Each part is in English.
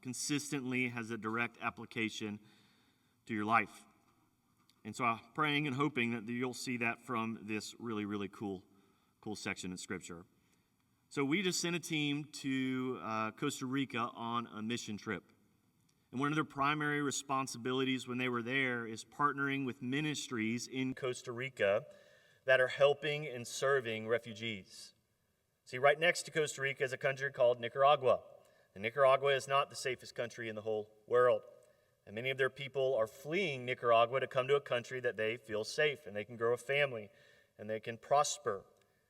consistently has a direct application to your life. And so I'm praying and hoping that you'll see that from this really, really cool section in Scripture. So we just sent a team to Costa Rica on a mission trip. And one of their primary responsibilities when they were there is partnering with ministries in Costa Rica that are helping and serving refugees. See, right next to Costa Rica is a country called Nicaragua. And Nicaragua is not the safest country in the whole world. And many of their people are fleeing Nicaragua to come to a country that they feel safe and they can grow a family and they can prosper.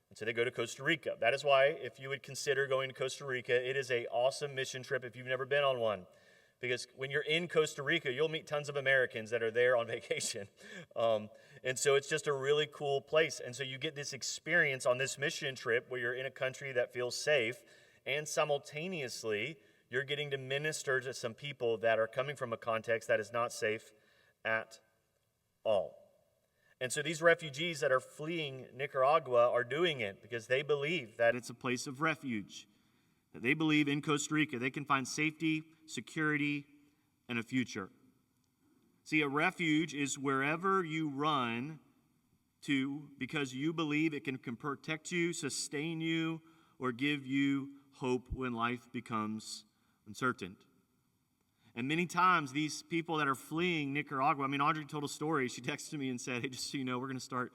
And so they go to Costa Rica. That is why, if you would consider going to Costa Rica, it is an awesome mission trip if you've never been on one. Because when you're in Costa Rica, you'll meet tons of Americans that are there on vacation. And so it's just a really cool place. And so you get this experience on this mission trip where you're in a country that feels safe, and simultaneously, you're getting to minister to some people that are coming from a context that is not safe at all. And so these refugees that are fleeing Nicaragua are doing it because they believe that it's a place of refuge. That they believe in Costa Rica they can find safety, security, and a future. See, a refuge is wherever you run to because you believe it can protect you, sustain you, or give you hope when life becomes uncertain. And many times, these people that are fleeing Nicaragua, Audrey told a story. She texted me and said, hey, just so you know, we're going to start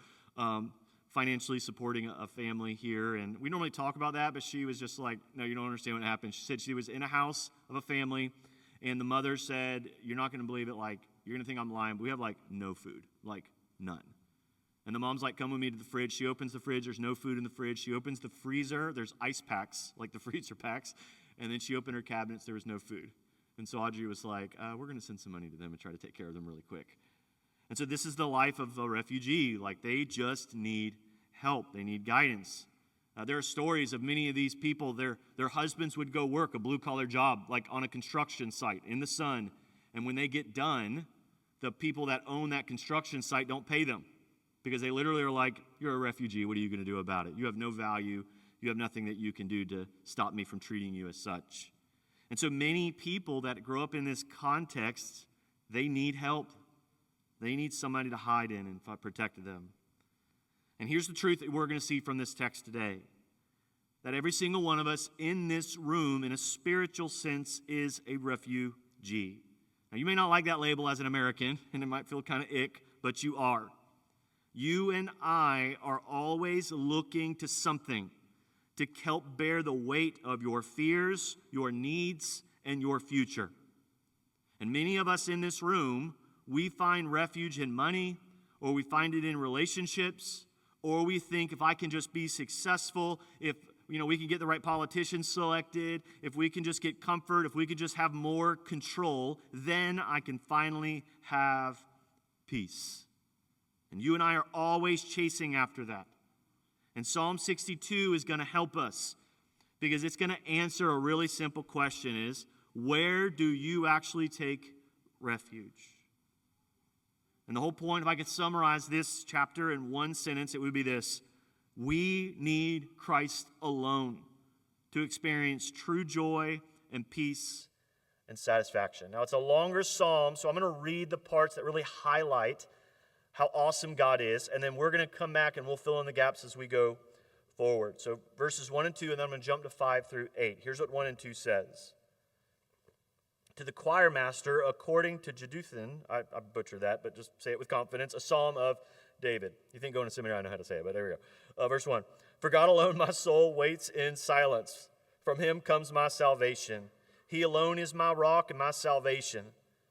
financially supporting a family here. And we normally talk about that, but she was just like, no, you don't understand what happened. She said she was in a house of a family, and the mother said, you're not going to believe it, you're going to think I'm lying, but we have, no food, none. And the mom's like, come with me to the fridge. She opens the fridge, there's no food in the fridge. She opens the freezer, there's ice packs, like the freezer packs. And then she opened her cabinets, there was no food. And so Audrey was like, we're going to send some money to them and try to take care of them really quick. And so this is the life of a refugee. They just need help. They need guidance. There are stories of many of these people, their husbands would go work a blue-collar job, on a construction site in the sun. And when they get done, the people that own that construction site don't pay them because they literally are like, you're a refugee. What are you going to do about it? You have no value. You have nothing that you can do to stop me from treating you as such. And so many people that grow up in this context, they need help. They need somebody to hide in and protect them. And here's the truth that we're going to see from this text today. That every single one of us in this room, in a spiritual sense, is a refugee. Now, you may not like that label as an American, and it might feel kind of ick, but you are. You and I are always looking to something to help bear the weight of your fears, your needs, and your future. And many of us in this room, we find refuge in money, or we find it in relationships, or we think if I can just be successful, if we can get the right politicians selected, if we can just get comfort, if we could just have more control, then I can finally have peace. And you and I are always chasing after that. And Psalm 62 is going to help us because it's going to answer a really simple question is, where do you actually take refuge? And the whole point, if I could summarize this chapter in one sentence, it would be this. We need Christ alone to experience true joy and peace and satisfaction. Now, it's a longer psalm, so I'm going to read the parts that really highlight how awesome God is, and then we're going to come back and we'll fill in the gaps as we go forward. So verses 1 and 2, and then I'm going to jump to 5 through 8. Here's what 1 and 2 says. To the choir master, according to Jeduthun, I butchered that, but just say it with confidence, a psalm of David. You think going to seminary, I know how to say it, but there we go. Verse 1. For God alone my soul waits in silence. From him comes my salvation. He alone is my rock and my salvation.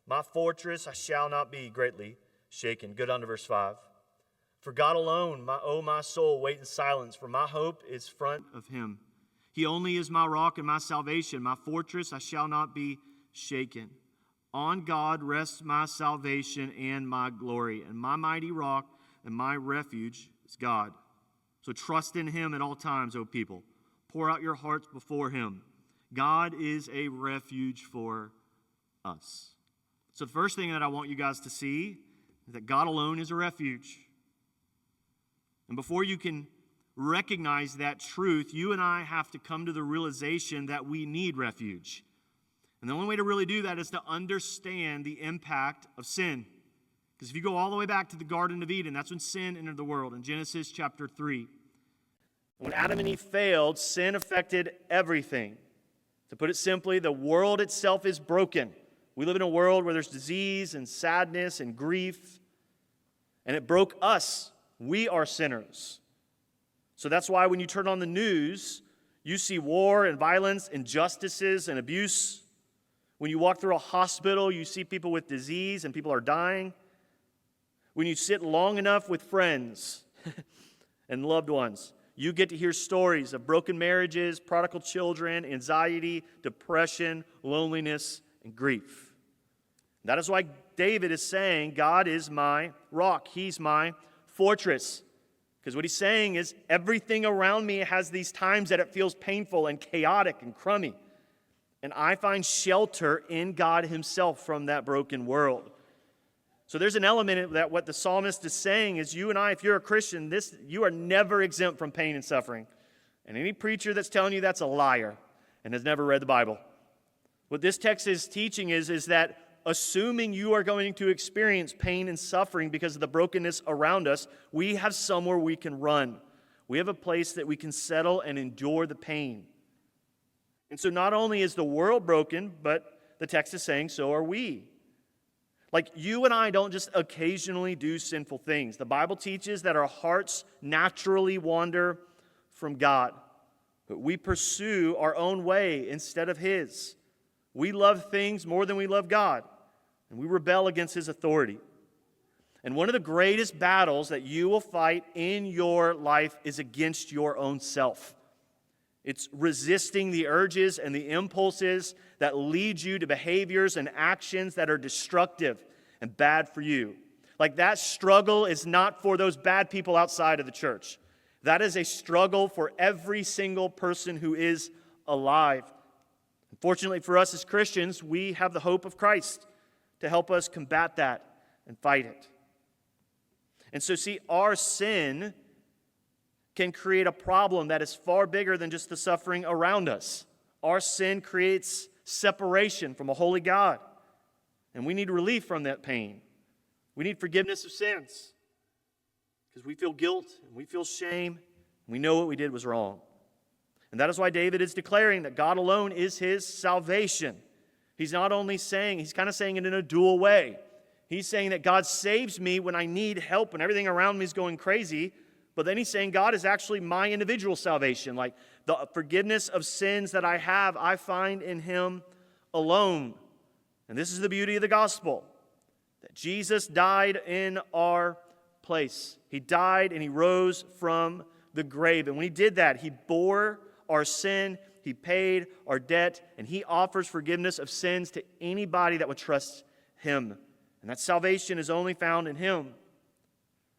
My fortress, I shall not be greatly shaken. Go down to verse 5. For God alone, my soul, wait in silence, for my hope is front of him. He only is my rock and my salvation. My fortress, I shall not be shaken. On God rests my salvation and my glory, and my mighty rock and my refuge is God. So trust in him at all times, O people. Pour out your hearts before him. God is a refuge for us. So the first thing that I want you guys to see is that God alone is a refuge. And before you can recognize that truth, you and I have to come to the realization that we need refuge. And the only way to really do that is to understand the impact of sin. Because if you go all the way back to the Garden of Eden, that's when sin entered the world in Genesis chapter 3. When Adam and Eve failed, sin affected everything. To put it simply, the world itself is broken. We live in a world where there's disease and sadness and grief. And it broke us. We are sinners. So that's why when you turn on the news, you see war and violence, injustices and abuse. When you walk through a hospital, you see people with disease and people are dying. When you sit long enough with friends and loved ones, you get to hear stories of broken marriages, prodigal children, anxiety, depression, loneliness, and grief. That is why David is saying, God is my rock. He's my fortress. Because what he's saying is, everything around me has these times that it feels painful and chaotic and crummy. And I find shelter in God himself from that broken world. So there's an element that what the psalmist is saying is, you and I, if you're a Christian, you are never exempt from pain and suffering. And any preacher that's telling you that's a liar and has never read the Bible. What this text is teaching is that assuming you are going to experience pain and suffering because of the brokenness around us, we have somewhere we can run. We have a place that we can settle and endure the pain. And so not only is the world broken, but the text is saying so are we. Like, you and I don't just occasionally do sinful things. The Bible teaches that our hearts naturally wander from God. But we pursue our own way instead of his. We love things more than we love God. And we rebel against his authority. And one of the greatest battles that you will fight in your life is against your own self. It's resisting the urges and the impulses that lead you to behaviors and actions that are destructive and bad for you. Like, that struggle is not for those bad people outside of the church. That is a struggle for every single person who is alive. Fortunately for us as Christians, we have the hope of Christ to help us combat that and fight it. And so, see, our sin can create a problem that is far bigger than just the suffering around us. Our sin creates separation from a holy God. And we need relief from that pain. We need forgiveness of sins. Because we feel guilt and we feel shame. And we know what we did was wrong. And that is why David is declaring that God alone is his salvation. He's not only saying, he's kind of saying it in a dual way. He's saying that God saves me when I need help and everything around me is going crazy. But then he's saying God is actually my individual salvation. Like, the forgiveness of sins that I have, I find in him alone. And this is the beauty of the gospel. That Jesus died in our place. He died and he rose from the grave. And when he did that, he bore our sin, he paid our debt, and he offers forgiveness of sins to anybody that would trust him. And that salvation is only found in him.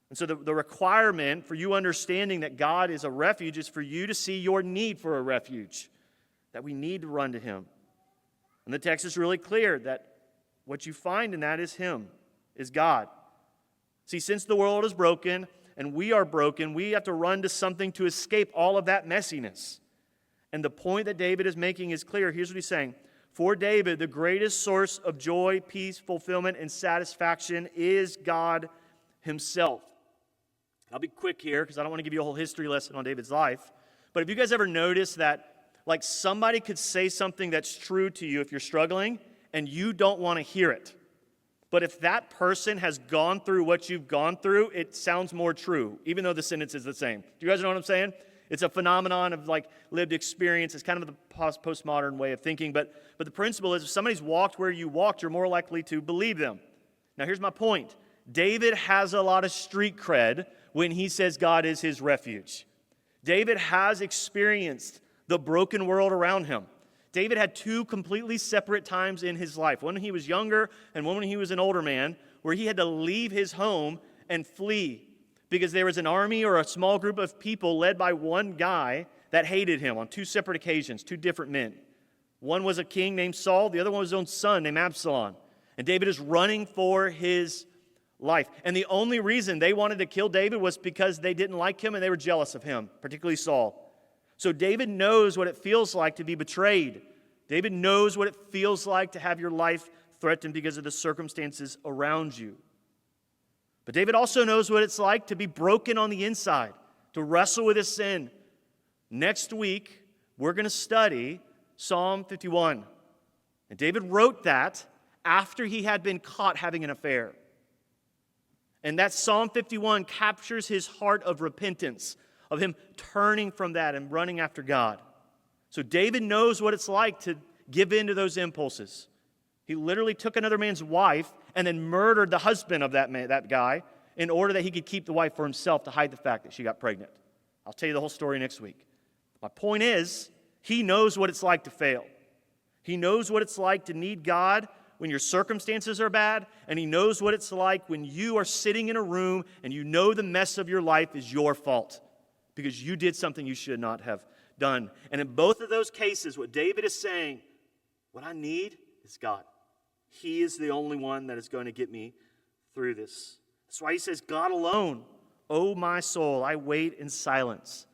And so the requirement for you understanding that God is a refuge is for you to see your need for a refuge, that we need to run to him. And the text is really clear that what you find in that is him, is God. See, since the world is broken and we are broken, we have to run to something to escape all of that messiness. And the point that David is making is clear. Here's what he's saying. For David, the greatest source of joy, peace, fulfillment, and satisfaction is God himself. I'll be quick here because I don't want to give you a whole history lesson on David's life. But have you guys ever noticed that, like, somebody could say something that's true to you if you're struggling and you don't want to hear it? But if that person has gone through what you've gone through, it sounds more true, even though the sentence is the same. Do you guys know what I'm saying? It's a phenomenon of, like, lived experience. It's kind of the postmodern way of thinking. But the principle is, if somebody's walked where you walked, you're more likely to believe them. Now, here's my point. David has a lot of street cred when he says God is his refuge. David has experienced the broken world around him. David had two completely separate times in his life. One when he was younger and one when he was an older man, where he had to leave his home and flee because there was an army or a small group of people led by one guy that hated him on two separate occasions, two different men. One was a king named Saul. The other one was his own son named Absalom. And David is running for his life. And the only reason they wanted to kill David was because they didn't like him and they were jealous of him, particularly Saul. So David knows what it feels like to be betrayed, David knows what it feels like to have your life threatened because of the circumstances around you. But David also knows what it's like to be broken on the inside, to wrestle with his sin. Next week, we're going to study Psalm 51. And David wrote that after he had been caught having an affair. And that Psalm 51 captures his heart of repentance, of him turning from that and running after God. So David knows what it's like to give in to those impulses. He literally took another man's wife and then murdered the husband of that guy in order that he could keep the wife for himself to hide the fact that she got pregnant. I'll tell you the whole story next week. My point is, he knows what it's like to fail. He knows what it's like to need God when your circumstances are bad, and he knows what it's like when you are sitting in a room and you know the mess of your life is your fault because you did something you should not have done. And in both of those cases, what David is saying, what I need is God. He is the only one that is going to get me through this. That's why he says, God alone, O my soul, I wait in silence,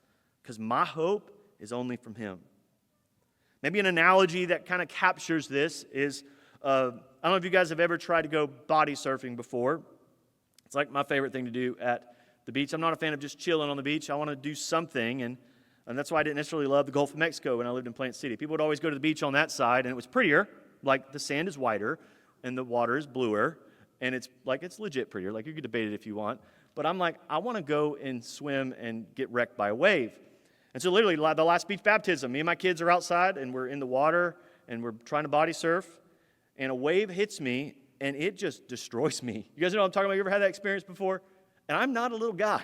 because my hope is only from him. Maybe an analogy that kind of captures this is, I don't know if you guys have ever tried to go body surfing before. It's like my favorite thing to do at the beach. I'm not a fan of just chilling on the beach. I want to do something, and that's why I didn't necessarily love the Gulf of Mexico when I lived in Plant City. People would always go to the beach on that side, and it was prettier. Like, the sand is whiter, and the water is bluer, and it's legit prettier. Like, you could debate it if you want. But I'm like, I want to go and swim and get wrecked by a wave. And so literally, the last beach baptism, me and my kids are outside, and we're in the water, and we're trying to body surf, and a wave hits me, and it just destroys me. You guys know what I'm talking about? You ever had that experience before? And I'm not a little guy.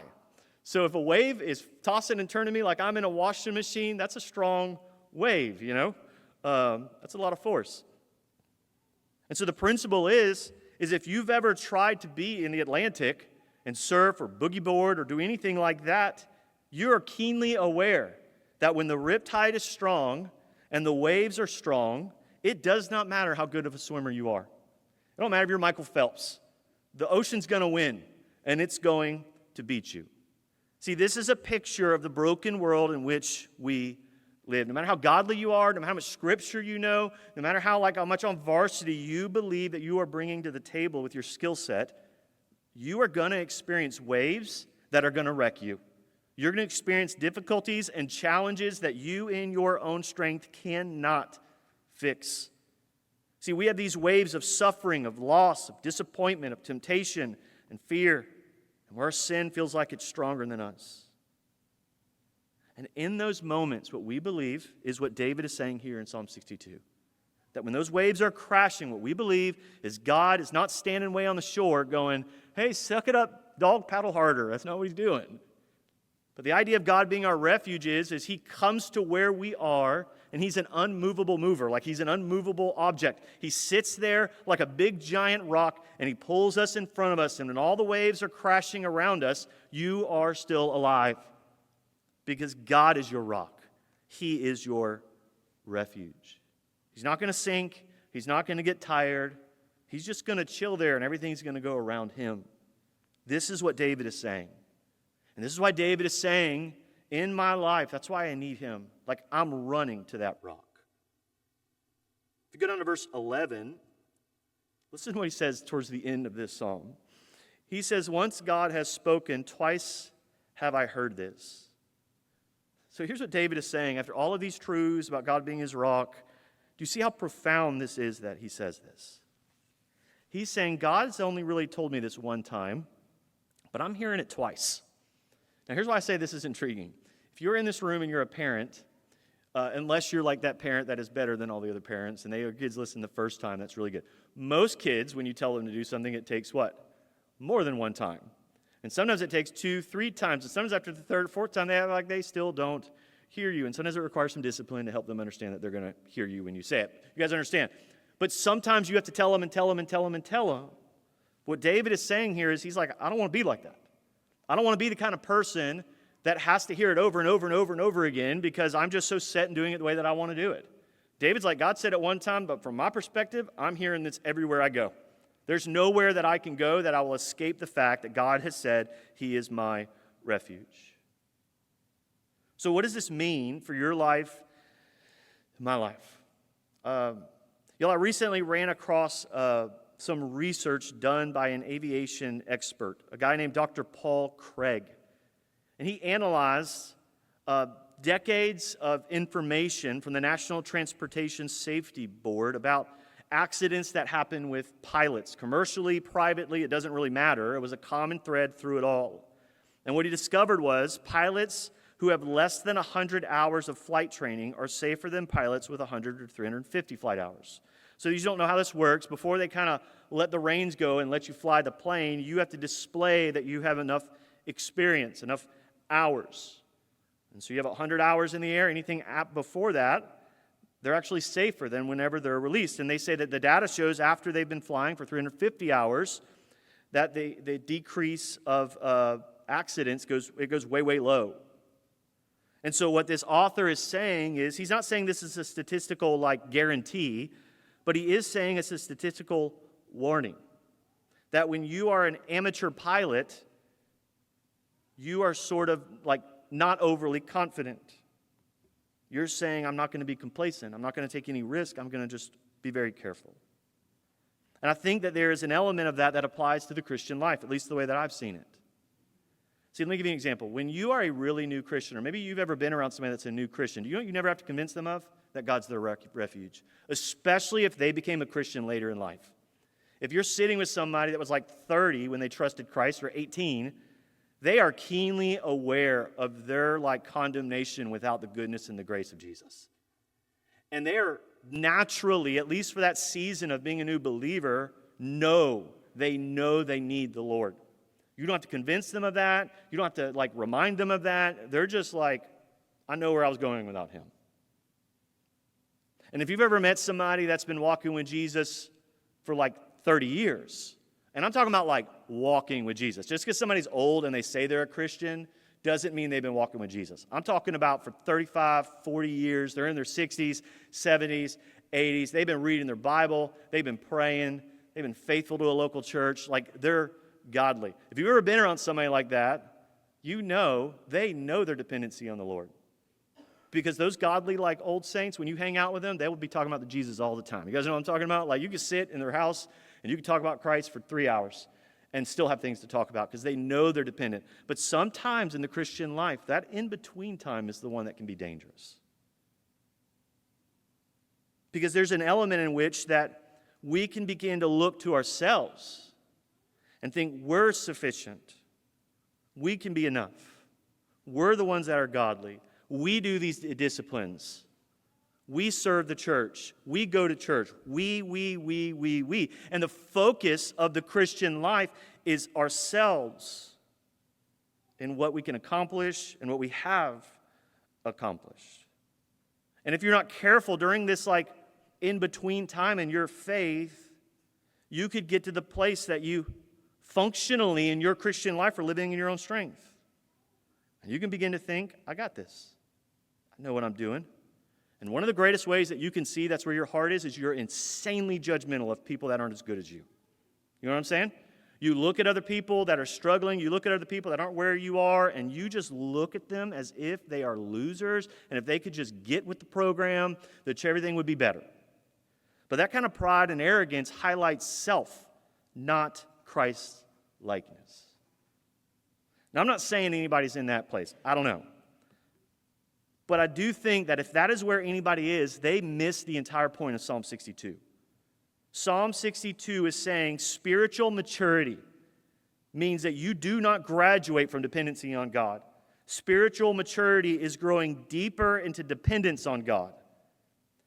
So if a wave is tossing and turning me like I'm in a washing machine, that's a strong wave, you know? That's a lot of force. And so the principle is if you've ever tried to be in the Atlantic and surf or boogie board or do anything like that, you are keenly aware that when the riptide is strong and the waves are strong, it does not matter how good of a swimmer you are. It don't matter if you're Michael Phelps. The ocean's going to win, and it's going to beat you. See, this is a picture of the broken world in which we live. No matter how godly you are, no matter how much scripture you know, no matter how much on varsity you believe that you are bringing to the table with your skill set, you are going to experience waves that are going to wreck you. You're going to experience difficulties and challenges that you in your own strength cannot fix. See, we have these waves of suffering, of loss, of disappointment, of temptation and fear, and where our sin feels like it's stronger than us. And in those moments, what we believe is what David is saying here in Psalm 62. That when those waves are crashing, what we believe is God is not standing way on the shore going, hey, suck it up, dog, paddle harder. That's not what he's doing. But the idea of God being our refuge is he comes to where we are, and he's an unmovable mover, like he's an unmovable object. He sits there like a big giant rock, and he pulls us in front of us, and when all the waves are crashing around us, you are still alive. Because God is your rock. He is your refuge. He's not going to sink. He's not going to get tired. He's just going to chill there, and everything's going to go around him. This is what David is saying. And this is why David is saying, in my life, that's why I need him. Like I'm running to that rock. If you go down to verse 11, listen to what he says towards the end of this psalm. He says, once God has spoken, twice have I heard this. So here's what David is saying. After all of these truths about God being his rock, do you see how profound this is that he says this? He's saying, God's only really told me this one time, but I'm hearing it twice. Now, here's why I say this is intriguing. If you're in this room and you're a parent, unless you're like that parent that is better than all the other parents, and your kids listen the first time, that's really good. Most kids, when you tell them to do something, it takes what? More than one time. And sometimes it takes 2, 3 times. And sometimes after the third, fourth time, they act like they still don't hear you. And sometimes it requires some discipline to help them understand that they're going to hear you when you say it. You guys understand? But sometimes you have to tell them and tell them and tell them and tell them. What David is saying here is he's like, I don't want to be like that. I don't want to be the kind of person that has to hear it over and over and over and over again because I'm just so set in doing it the way that I want to do it. David's like, God said it one time, but from my perspective, I'm hearing this everywhere I go. There's nowhere that I can go that I will escape the fact that God has said he is my refuge. So what does this mean for your life and my life? I recently ran across some research done by an aviation expert, a guy named Dr. Paul Craig. And he analyzed decades of information from the National Transportation Safety Board about accidents that happen with pilots, commercially, privately, it doesn't really matter. It was a common thread through it all. And what he discovered was pilots who have less than 100 hours of flight training are safer than pilots with 100 or 350 flight hours. So you don't know how this works. Before they kind of let the reins go and let you fly the plane, you have to display that you have enough experience, enough hours. And so you have 100 hours in the air. Anything before that, they're actually safer than whenever they're released. And they say that the data shows after they've been flying for 350 hours that the decrease of accidents goes way, way low. And so what this author is saying is, he's not saying this is a statistical guarantee, but he is saying it's a statistical warning. That when you are an amateur pilot, you are sort of not overly confident. You're saying, I'm not going to be complacent. I'm not going to take any risk. I'm going to just be very careful. And I think that there is an element of that applies to the Christian life, at least the way that I've seen it. See, let me give you an example. When you are a really new Christian, or maybe you've ever been around somebody that's a new Christian, do you know what you never have to convince them of? That God's their refuge. Especially if they became a Christian later in life. If you're sitting with somebody that was 30 when they trusted Christ, or 18, they are keenly aware of their condemnation without the goodness and the grace of Jesus. And they are naturally, at least for that season of being a new believer, know they need the Lord. You don't have to convince them of that. You don't have to remind them of that. They're just I know where I was going without him. And if you've ever met somebody that's been walking with Jesus for 30 years, and I'm talking about walking with Jesus. Just because somebody's old and they say they're a Christian doesn't mean they've been walking with Jesus. I'm talking about for 35, 40 years. They're in their 60s, 70s, 80s. They've been reading their Bible. They've been praying. They've been faithful to a local church. They're godly. If you've ever been around somebody like that, they know their dependency on the Lord. Because those godly old saints, when you hang out with them, they will be talking about the Jesus all the time. You guys know what I'm talking about? You can sit in their house and you can talk about Christ for 3 hours and still have things to talk about because they know they're dependent. But sometimes in the Christian life, that in-between time is the one that can be dangerous. Because there's an element in which that we can begin to look to ourselves and think we're sufficient. We can be enough. We're the ones that are godly. We do these disciplines. We serve the church. We go to church. We. And the focus of the Christian life is ourselves and what we can accomplish and what we have accomplished. And if you're not careful during this in-between time in your faith, you could get to the place that you functionally in your Christian life are living in your own strength. And you can begin to think, I got this. I know what I'm doing. And one of the greatest ways that you can see that's where your heart is you're insanely judgmental of people that aren't as good as you. You know what I'm saying? You look at other people that are struggling, you look at other people that aren't where you are, and you just look at them as if they are losers, and if they could just get with the program, that everything would be better. But that kind of pride and arrogance highlights self, not Christ's likeness. Now, I'm not saying anybody's in that place. I don't know. But I do think that if that is where anybody is, they miss the entire point of Psalm 62. Psalm 62 is saying spiritual maturity means that you do not graduate from dependency on God. Spiritual maturity is growing deeper into dependence on God.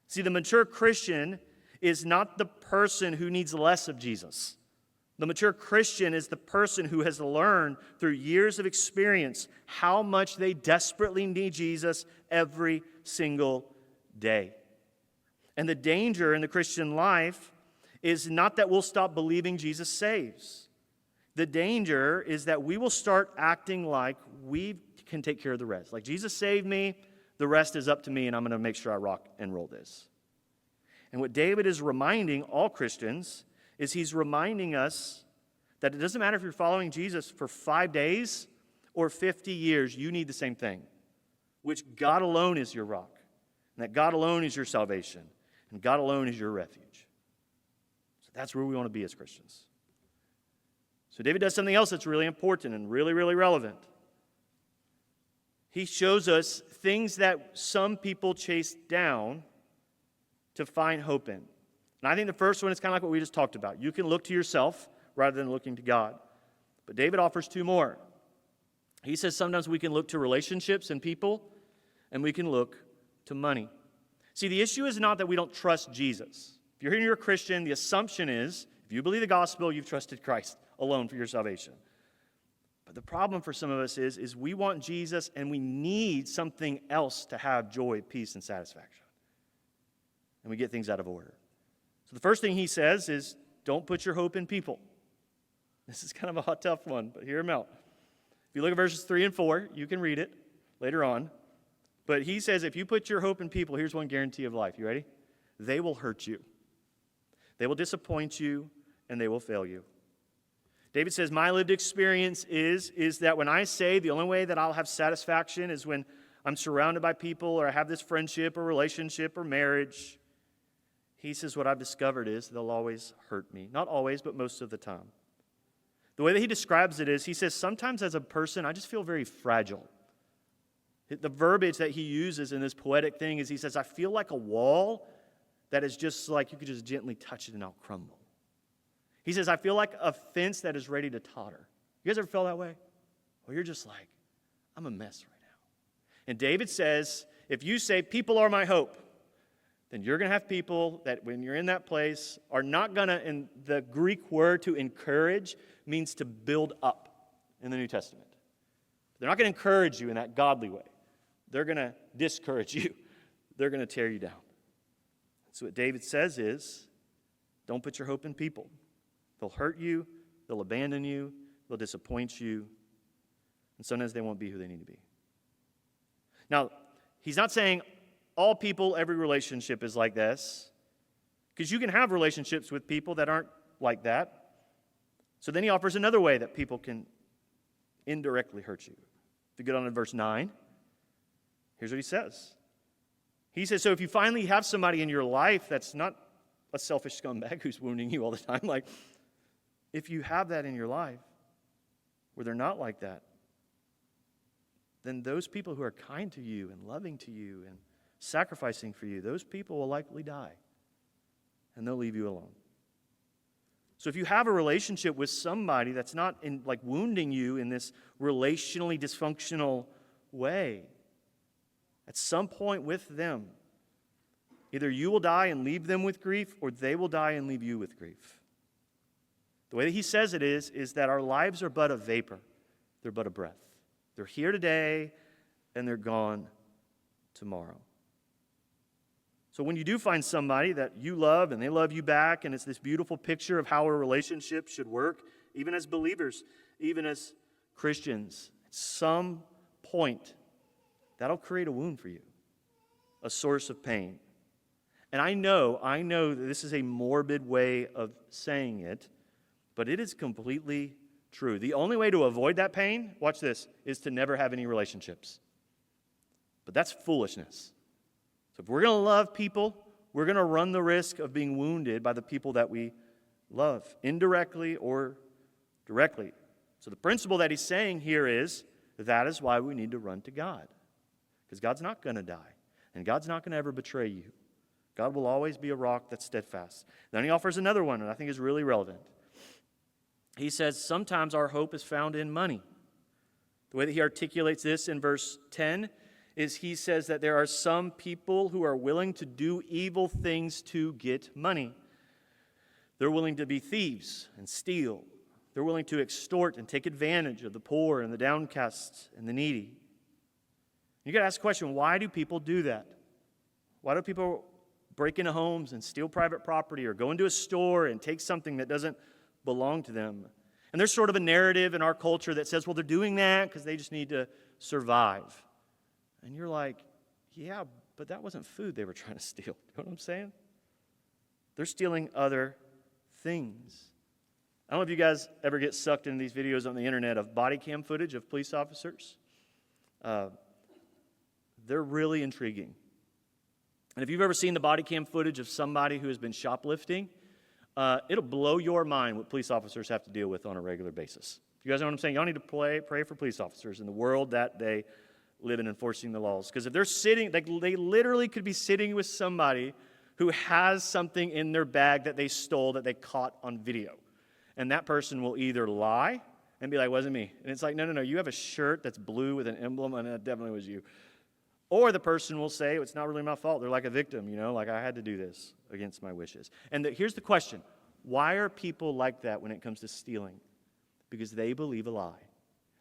See, the mature Christian is not the person who needs less of Jesus. The mature Christian is the person who has learned through years of experience how much they desperately need Jesus every single day. And the danger in the Christian life is not that we'll stop believing Jesus saves. The danger is that we will start acting like we can take care of the rest. Like, Jesus saved me, the rest is up to me, and I'm going to make sure I rock and roll this. And what David is reminding all Christians is he's reminding us that it doesn't matter if you're following Jesus for 5 days or 50 years, you need the same thing, which God alone is your rock, and that God alone is your salvation. And God alone is your refuge. So that's where we want to be as Christians. So David does something else that's really important and really, really relevant. He shows us things that some people chase down to find hope in. And I think the first one is kind of like what we just talked about. You can look to yourself rather than looking to God. But David offers two more. He says sometimes we can look to relationships and people, and we can look to money. See, the issue is not that we don't trust Jesus. If you're here and you're a Christian, the assumption is, if you believe the gospel, you've trusted Christ alone for your salvation. But the problem for some of us is we want Jesus and we need something else to have joy, peace, and satisfaction. And we get things out of order. So the first thing he says is, don't put your hope in people. This is kind of a tough one, but hear him out. If you look at verses 3 and 4, you can read it later on. But he says, if you put your hope in people, here's one guarantee of life. You ready? They will hurt you. They will disappoint you, and they will fail you. David says, my lived experience is that when I say the only way that I'll have satisfaction is when I'm surrounded by people or I have this friendship or relationship or marriage, he says what I've discovered is they'll always hurt me. Not always, but most of the time. The way that he describes it is, he says, sometimes as a person, I just feel very fragile. The verbiage that he uses in this poetic thing is he says, I feel like a wall that is just like you could just gently touch it and I'll crumble. He says, I feel like a fence that is ready to totter. You guys ever feel that way? Well, you're just like, I'm a mess right now. And David says, if you say, people are my hope, then you're going to have people that when you're in that place are not going to, and the Greek word to encourage means to build up in the New Testament. They're not going to encourage you in that godly way. They're going to discourage you. They're going to tear you down. So what David says is, don't put your hope in people. They'll hurt you, they'll abandon you, they'll disappoint you, and sometimes they won't be who they need to be. Now, he's not saying all people, every relationship is like this, because you can have relationships with people that aren't like that. So then he offers another way that people can indirectly hurt you. If you get on to verse 9, here's what he says. He says, so if you finally have somebody in your life that's not a selfish scumbag who's wounding you all the time, like, if you have that in your life where they're not like that, then those people who are kind to you and loving to you and sacrificing for you, those people will likely die and they'll leave you alone. So if you have a relationship with somebody that's not wounding you in this relationally dysfunctional way, at some point with them, either you will die and leave them with grief or they will die and leave you with grief. The way that he says it is that our lives are but a vapor. They're but a breath. They're here today and they're gone tomorrow. So when you do find somebody that you love and they love you back, and it's this beautiful picture of how a relationship should work, even as believers, even as Christians, at some point, that'll create a wound for you, a source of pain. And I know that this is a morbid way of saying it, but it is completely true. The only way to avoid that pain, watch this, is to never have any relationships. But that's foolishness. So if we're going to love people, we're going to run the risk of being wounded by the people that we love, indirectly or directly. So the principle that he's saying here is that is why we need to run to God. Because God's not going to die, and God's not going to ever betray you. God will always be a rock that's steadfast. Then he offers another one that I think is really relevant. He says sometimes our hope is found in money. The way that he articulates this in verse 10 is he says that there are some people who are willing to do evil things to get money. They're willing to be thieves and steal. They're willing to extort and take advantage of the poor and the downcast and the needy. You got to ask the question, why do people do that? Why do people break into homes and steal private property or go into a store and take something that doesn't belong to them? And there's sort of a narrative in our culture that says, well, they're doing that because they just need to survive. And you're like, yeah, but that wasn't food they were trying to steal. You know what I'm saying? They're stealing other things. I don't know if you guys ever get sucked into these videos on the internet of body cam footage of police officers. They're really intriguing. And if you've ever seen the body cam footage of somebody who has been shoplifting, it'll blow your mind what police officers have to deal with on a regular basis. You guys know what I'm saying? Y'all need to pray for police officers in the world that they live in enforcing the laws. Because if they're sitting, they literally could be sitting with somebody who has something in their bag that they stole that they caught on video. And that person will either lie and be like, wasn't me. And it's like, no, you have a shirt that's blue with an emblem, and it definitely was you. Or the person will say, it's not really my fault. They're like a victim, like I had to do this against my wishes. And here's the question. Why are people like that when it comes to stealing? Because they believe a lie.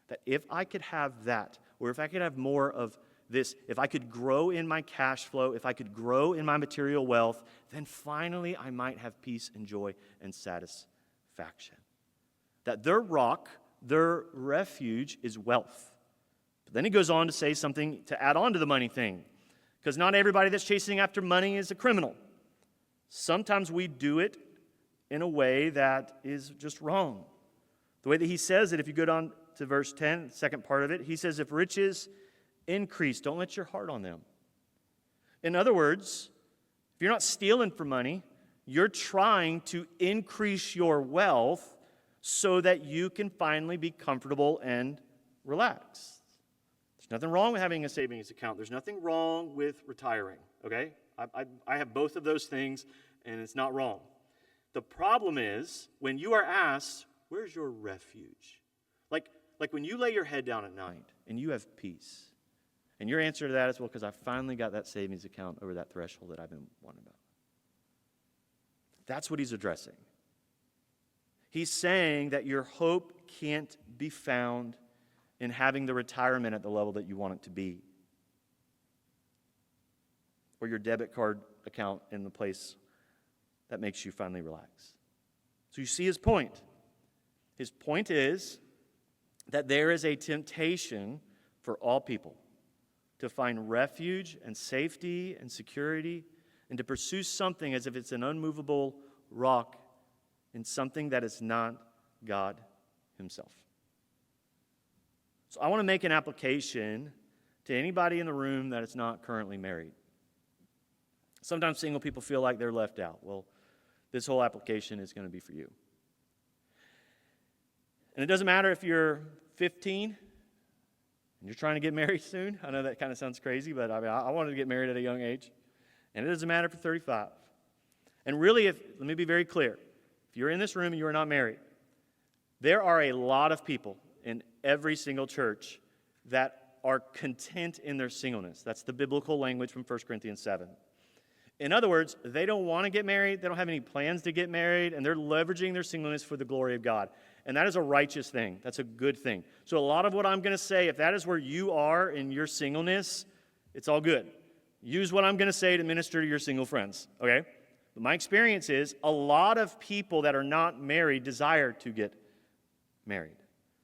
That if I could have that, or if I could have more of this, if I could grow in my cash flow, if I could grow in my material wealth, then finally I might have peace and joy and satisfaction. That their rock, their refuge is wealth. But then he goes on to say something to add on to the money thing. Because not everybody that's chasing after money is a criminal. Sometimes we do it in a way that is just wrong. The way that he says it, if you go down to verse 10, the second part of it, he says, if riches increase, don't let your heart on them. In other words, if you're not stealing for money, you're trying to increase your wealth so that you can finally be comfortable and relaxed. There's nothing wrong with having a savings account. There's nothing wrong with retiring, okay? I have both of those things, and it's not wrong. The problem is when you are asked, where's your refuge? Like when you lay your head down at night and you have peace, and your answer to that is, well, because I finally got that savings account over that threshold that I've been wanting about. That's what he's addressing. He's saying that your hope can't be found in having the retirement at the level that you want it to be, or your debit card account in the place that makes you finally relax. So you see his point. His point is that there is a temptation for all people to find refuge and safety and security and to pursue something as if it's an unmovable rock in something that is not God himself. So I want to make an application to anybody in the room that is not currently married. Sometimes single people feel like they're left out. Well, this whole application is going to be for you. And it doesn't matter if you're 15 and you're trying to get married soon. I know that kind of sounds crazy, but I wanted to get married at a young age. And it doesn't matter if you're 35. And really, let me be very clear. If you're in this room and you are not married, there are a lot of people in every single church that are content in their singleness. That's the biblical language from 1 Corinthians 7. In other words, they don't want to get married, they don't have any plans to get married, and they're leveraging their singleness for the glory of God. And that is a righteous thing. That's a good thing. So a lot of what I'm going to say, if that is where you are in your singleness, it's all good. Use what I'm going to say to minister to your single friends, okay? But my experience is a lot of people that are not married desire to get married.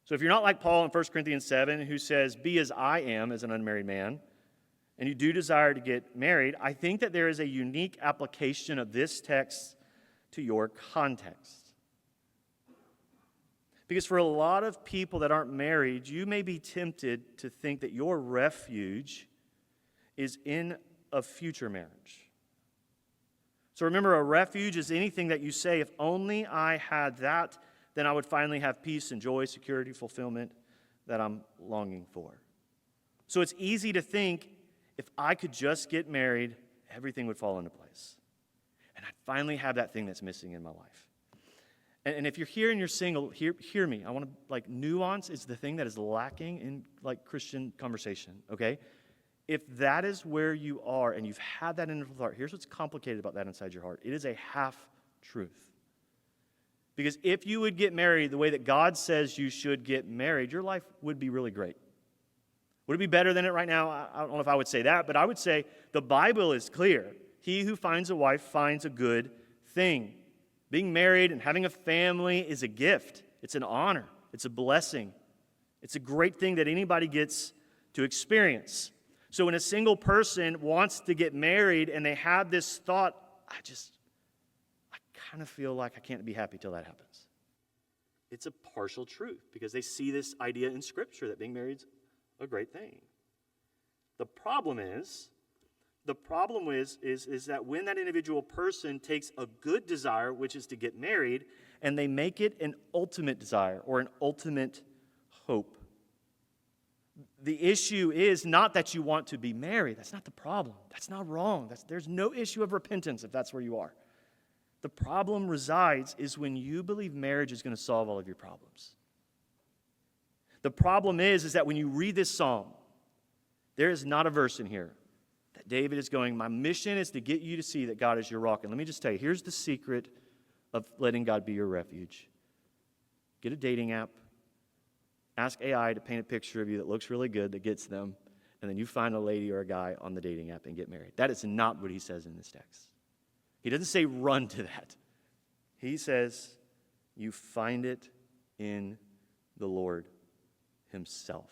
So if you're not like Paul in 1 Corinthians 7, who says, be as I am as an unmarried man, and you do desire to get married, I think that there is a unique application of this text to your context. Because for a lot of people that aren't married, you may be tempted to think that your refuge is in a future marriage. So remember, a refuge is anything that you say, if only I had that, then I would finally have peace and joy, security, fulfillment that I'm longing for. So it's easy to think, if I could just get married, everything would fall into place. And I'd finally have that thing that's missing in my life. And if you're here and you're single, hear me. I want to, nuance is the thing that is lacking in, Christian conversation, okay? If that is where you are and you've had that in your heart, here's what's complicated about that inside your heart. It is a half-truth. Because if you would get married the way that God says you should get married, your life would be really great. Would it be better than it right now? I don't know if I would say that, but I would say the Bible is clear. He who finds a wife finds a good thing. Being married and having a family is a gift. It's an honor. It's a blessing. It's a great thing that anybody gets to experience. So when a single person wants to get married and they have this thought, I kind of feel like I can't be happy till that happens. It's a partial truth because they see this idea in Scripture that being married's a great thing. The problem is The problem is that when that individual person takes a good desire, which is to get married, and they make it an ultimate desire or an ultimate hope. The issue is not that you want to be married. That's not the problem. That's not wrong. There's no issue of repentance if that's where you are. The problem resides is when you believe marriage is going to solve all of your problems. The problem is that when you read this psalm, there is not a verse in here that David is going, my mission is to get you to see that God is your rock. And let me just tell you, here's the secret of letting God be your refuge. Get a dating app. Ask AI to paint a picture of you that looks really good, that gets them, and then you find a lady or a guy on the dating app and get married. That is not what he says in this text. He doesn't say run to that. He says you find it in the Lord himself.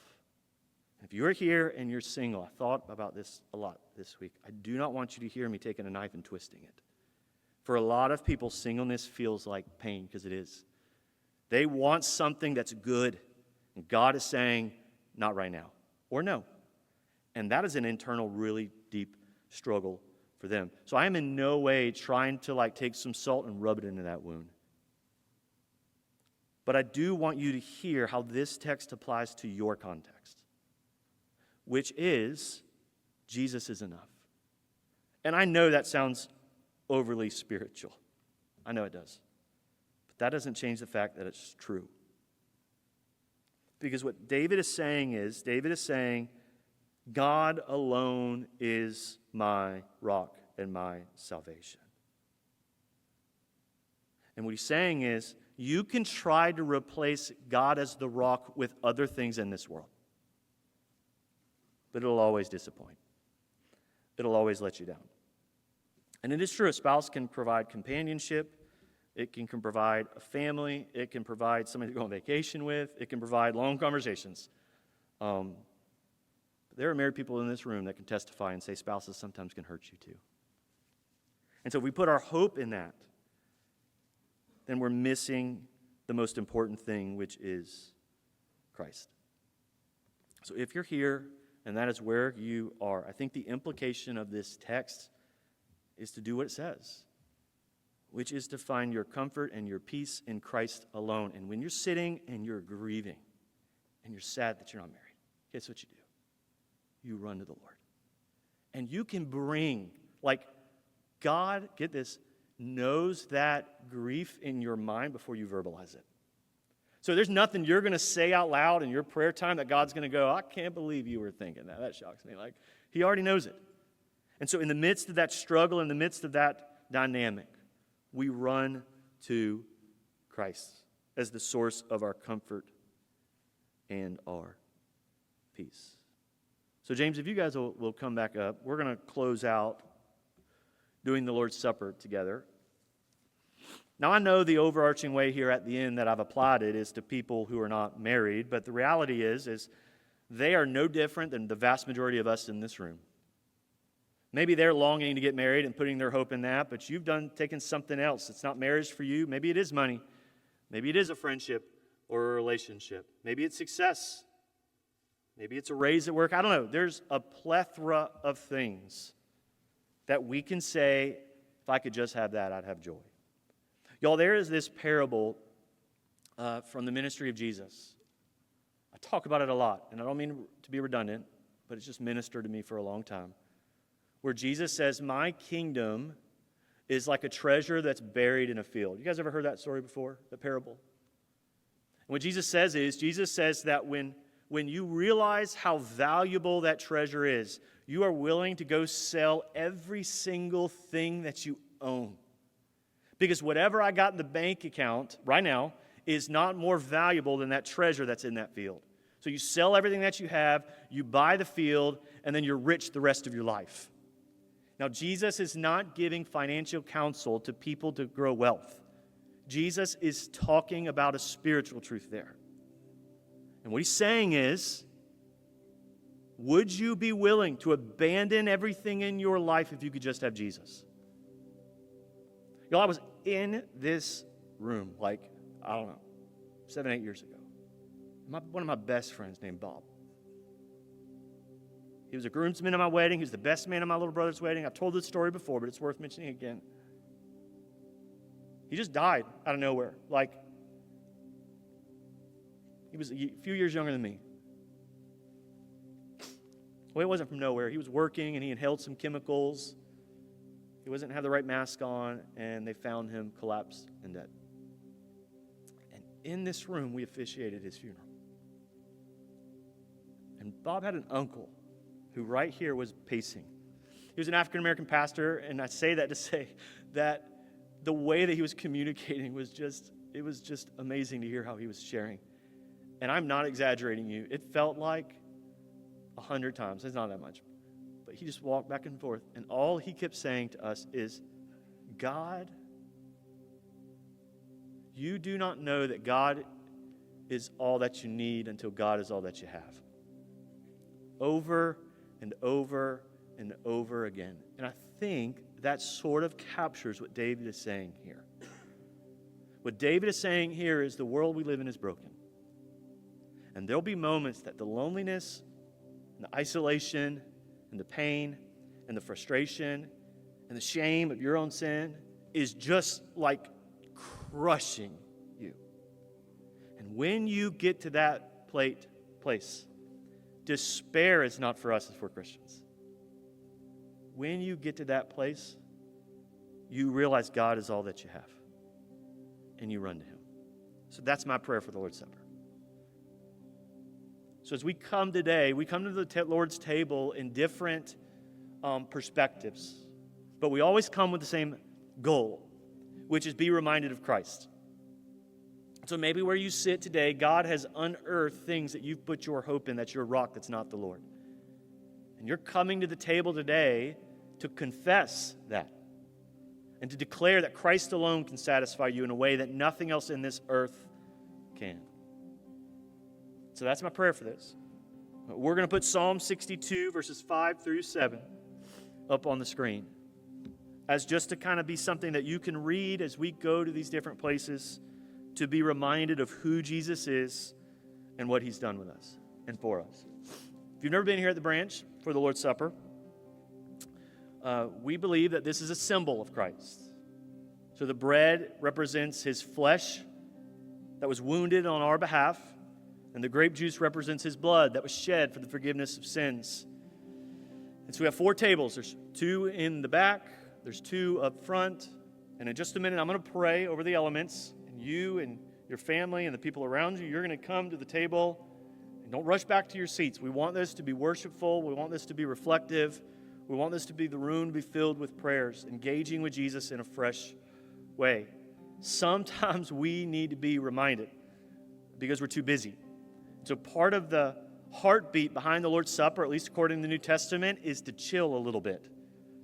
If you're here and you're single, I thought about this a lot this week. I do not want you to hear me taking a knife and twisting it. For a lot of people, singleness feels like pain, because it is. They want something that's good, and God is saying, not right now, or no. And that is an internal, really deep struggle for them. So I am in no way trying to take some salt and rub it into that wound. But I do want you to hear how this text applies to your context, which is Jesus is enough. And I know that sounds overly spiritual. I know it does. But that doesn't change the fact that it's true. Because what David is saying, God alone is my rock and my salvation. And what he's saying is, you can try to replace God as the rock with other things in this world. But it'll always disappoint. It'll always let you down. And it is true, a spouse can provide companionship. It can provide a family. It can provide somebody to go on vacation with. It can provide long conversations. There are married people in this room that can testify and say spouses sometimes can hurt you too. And so if we put our hope in that, then we're missing the most important thing, which is Christ. So if you're here and that is where you are, I think the implication of this text is to do what it says, which is to find your comfort and your peace in Christ alone. And when you're sitting and you're grieving and you're sad that you're not married, guess what you do? You run to the Lord. And you can bring, God, get this, knows that grief in your mind before you verbalize it. So there's nothing you're going to say out loud in your prayer time that God's going to go, I can't believe you were thinking that. That shocks me. He already knows it. And so in the midst of that struggle, in the midst of that dynamic, we run to Christ as the source of our comfort and our peace. So James, if you guys will come back up, we're going to close out doing the Lord's Supper together. Now, I know the overarching way here at the end that I've applied it is to people who are not married, but the reality is they are no different than the vast majority of us in this room. Maybe they're longing to get married and putting their hope in that, but you've taken something else. It's not marriage for you. Maybe it is money. Maybe it is a friendship or a relationship. Maybe it's success. Maybe it's a raise at work. I don't know. There's a plethora of things that we can say, if I could just have that, I'd have joy. Y'all, there is this parable from the ministry of Jesus. I talk about it a lot, and I don't mean to be redundant, but it's just ministered to me for a long time, where Jesus says, my kingdom is like a treasure that's buried in a field. You guys ever heard that story before, the parable? And what Jesus says that when you realize how valuable that treasure is, you are willing to go sell every single thing that you own. Because whatever I got in the bank account right now is not more valuable than that treasure that's in that field. So you sell everything that you have, you buy the field, and then you're rich the rest of your life. Now, Jesus is not giving financial counsel to people to grow wealth. Jesus is talking about a spiritual truth there. And what he's saying is, would you be willing to abandon everything in your life if you could just have Jesus? Y'all, I was in this room 7, 8 years ago. One of my best friends named Bob. He was a groomsman at my wedding. He was the best man at my little brother's wedding. I've told this story before, but it's worth mentioning again. He just died out of nowhere. Like, he was a few years younger than me. Well, it wasn't from nowhere. He was working, and he inhaled some chemicals. He wasn't have the right mask on, and they found him collapsed and dead. And in this room, we officiated his funeral. And Bob had an uncle who right here was pacing. He was an African-American pastor, and I say that to say that the way that he was communicating was just amazing to hear how he was sharing. And I'm not exaggerating you. It felt like 100 times. It's not that much. But he just walked back and forth, and all he kept saying to us is, God, you do not know that God is all that you need until God is all that you have. Over and over and over again. And I think that sort of captures what David is saying here. What David is saying here is the world we live in is broken. And there'll be moments that the loneliness and the isolation and the pain and the frustration and the shame of your own sin is just like crushing you. And when you get to that place, despair is not for us as we're Christians. When you get to that place, you realize God is all that you have. And you run to Him. So that's my prayer for the Lord's Supper. So as we come today, we come to the Lord's table in different perspectives. But we always come with the same goal, which is be reminded of Christ. So maybe where you sit today, God has unearthed things that you've put your hope in, that's your rock, that's not the Lord. And you're coming to the table today to confess that and to declare that Christ alone can satisfy you in a way that nothing else in this earth can. So that's my prayer for this. We're going to put Psalm 62, verses 5 through 7 up on the screen as just to kind of be something that you can read as we go to these different places to be reminded of who Jesus is and what He's done with us and for us. If you've never been here at the branch for the Lord's Supper, we believe that this is a symbol of Christ. So the bread represents His flesh that was wounded on our behalf, and the grape juice represents His blood that was shed for the forgiveness of sins. And so we have 4 tables. There's 2 in the back, there's 2 up front, and in just a minute I'm going to pray over the elements, and you and your family and the people around you, you're going to come to the table, and don't rush back to your seats. We want this to be worshipful, we want this to be reflective, we want this to be the room to be filled with prayers, engaging with Jesus in a fresh way. Sometimes we need to be reminded because we're too busy. So part of the heartbeat behind the Lord's Supper, at least according to the New Testament, is to chill a little bit,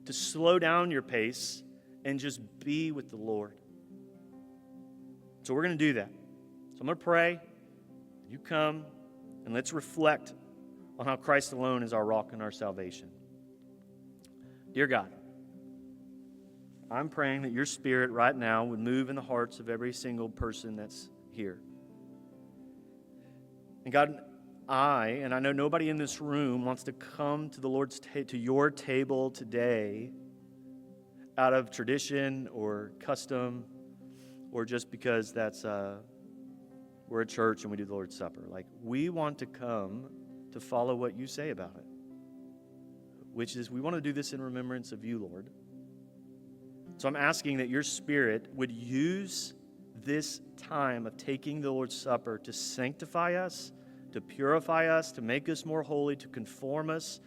to slow down your pace and just be with the Lord. So we're going to do that. So I'm going to pray. You come and let's reflect on how Christ alone is our rock and our salvation. Dear God, I'm praying that your Spirit right now would move in the hearts of every single person that's here. And God, I know nobody in this room wants to come to the Lord's to your table today out of tradition or custom or just because that's we're a church and we do the Lord's Supper. Like, we want to come to follow what you say about it, which is we want to do this in remembrance of you, Lord. So I'm asking that your Spirit would use this time of taking the Lord's Supper to sanctify us, to purify us, to make us more holy, to conform us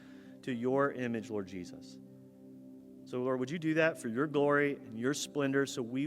to your image, Lord Jesus. So, Lord, would you do that for your glory and your splendor so we